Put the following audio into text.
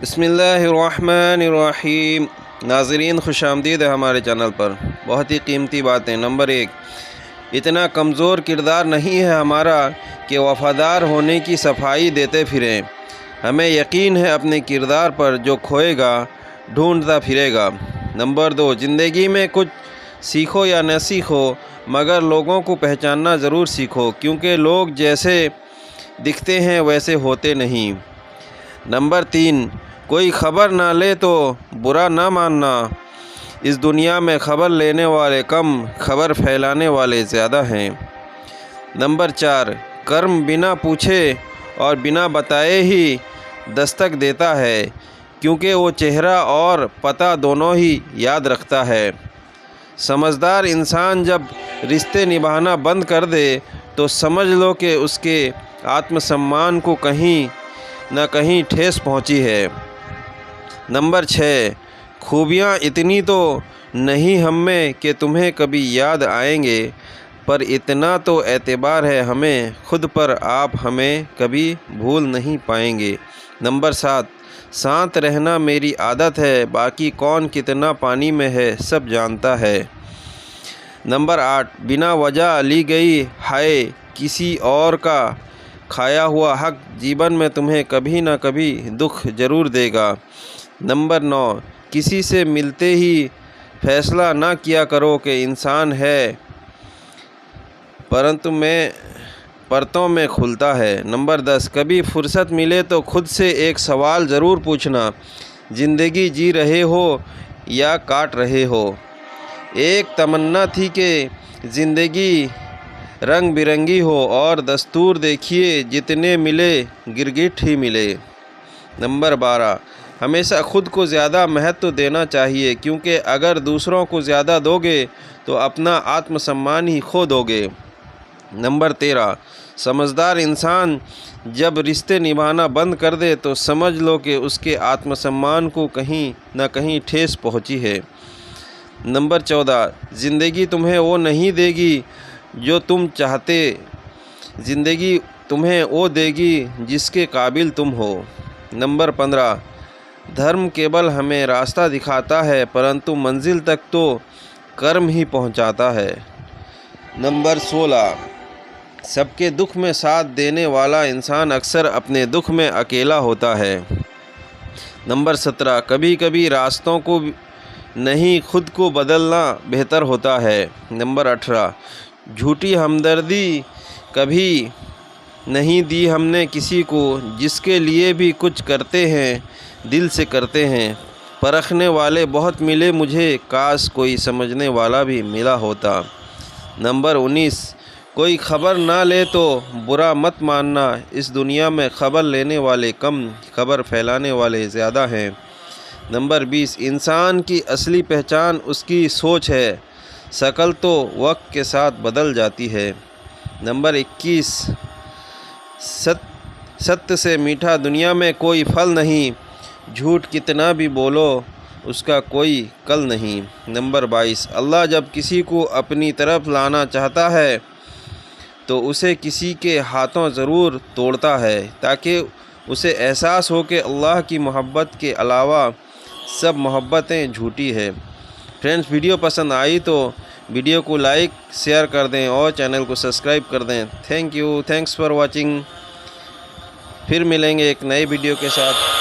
بسم اللہ الرحمن الرحیم۔ ناظرین خوش آمدید ہے ہمارے چینل پر۔ بہت ہی قیمتی باتیں۔ نمبر 1، اتنا کمزور کردار نہیں ہے ہمارا کہ وفادار ہونے کی صفائی دیتے پھریں۔ ہمیں یقین ہے اپنے کردار پر، جو کھوئے گا ڈھونڈتا پھرے گا۔ نمبر 2، زندگی میں کچھ سیکھو یا نہ سیکھو مگر لوگوں کو پہچاننا ضرور سیکھو، کیونکہ لوگ جیسے دکھتے ہیں ویسے ہوتے نہیں۔ نمبر 3، کوئی خبر نہ لے تو برا نہ ماننا۔ اس دنیا میں خبر لینے والے کم، خبر پھیلانے والے زیادہ ہیں۔ نمبر 4، کرم بنا پوچھے اور بنا بتائے ہی دستک دیتا ہے، کیونکہ وہ چہرہ اور پتہ دونوں ہی یاد رکھتا ہے۔ سمجھدار انسان جب رشتے نبھانا بند کر دے تو سمجھ لو کہ اس کے آتم سمان کو کہیں نہ کہیں ٹھیس پہنچی ہے۔ نمبر 6، خوبیاں اتنی تو نہیں ہم میں کہ تمہیں کبھی یاد آئیں گے، پر اتنا تو اعتبار ہے ہمیں خود پر، آپ ہمیں کبھی بھول نہیں پائیں گے۔ نمبر 7، ساتھ رہنا میری عادت ہے، باقی کون کتنا پانی میں ہے سب جانتا ہے۔ نمبر 8، بنا وجہ لی گئی ہائے کسی اور کا کھایا ہوا حق جیون میں تمہیں کبھی نہ کبھی دکھ ضرور دے گا۔ نمبر 9، کسی سے ملتے ہی فیصلہ نہ کیا کرو کہ انسان ہے پرتوں میں کھلتا ہے۔ نمبر 10، کبھی فرصت ملے تو خود سے ایک سوال ضرور پوچھنا، زندگی جی رہے ہو یا کاٹ رہے ہو؟ ایک تمنا تھی کہ زندگی رنگ برنگی ہو، اور دستور دیکھیے جتنے ملے گرگٹ ہی ملے۔ نمبر 12، ہمیشہ خود کو زیادہ مہتو دینا چاہیے، کیونکہ اگر دوسروں کو زیادہ دو گے تو اپنا آتم سمان ہی کھو دو گے۔ نمبر 13، سمجھدار انسان جب رشتے نبھانا بند کر دے تو سمجھ لو کہ اس کے آتم سمان کو کہیں نہ کہیں ٹھیس پہنچی ہے۔ نمبر 14، زندگی تمہیں وہ نہیں دے گی جو تم چاہتے، زندگی تمہیں وہ دے گی جس کے قابل تم ہو۔ نمبر 15، دھرم کیول ہمیں راستہ دکھاتا ہے، پرنتو منزل تک تو کرم ہی پہنچاتا ہے۔ نمبر 16، سب کے دکھ میں ساتھ دینے والا انسان اکثر اپنے دکھ میں اکیلا ہوتا ہے۔ نمبر 17، کبھی کبھی راستوں کو نہیں خود کو بدلنا بہتر ہوتا ہے۔ نمبر 18، جھوٹی ہمدردی کبھی نہیں دی ہم نے کسی کو، جس کے لیے بھی کچھ کرتے ہیں دل سے کرتے ہیں۔ پرکھنے والے بہت ملے مجھے، کاش کوئی سمجھنے والا بھی ملا ہوتا۔ نمبر 19، کوئی خبر نہ لے تو برا مت ماننا، اس دنیا میں خبر لینے والے کم، خبر پھیلانے والے زیادہ ہیں۔ نمبر 20، انسان کی اصلی پہچان اس کی سوچ ہے، شکل تو وقت کے ساتھ بدل جاتی ہے۔ نمبر 21، ستیہ سے میٹھا دنیا میں کوئی پھل نہیں، جھوٹ کتنا بھی بولو اس کا کوئی کل نہیں۔ نمبر 22، اللہ جب کسی کو اپنی طرف لانا چاہتا ہے تو اسے کسی کے ہاتھوں ضرور توڑتا ہے، تاکہ اسے احساس ہو کہ اللہ کی محبت کے علاوہ سب محبتیں جھوٹی ہیں۔ فرینڈز، ویڈیو پسند آئی تو ویڈیو کو لائک شیئر کر دیں اور چینل کو سبسکرائب کر دیں۔ Thanks for watching. پھر ملیں گے ایک نئے ویڈیو کے ساتھ۔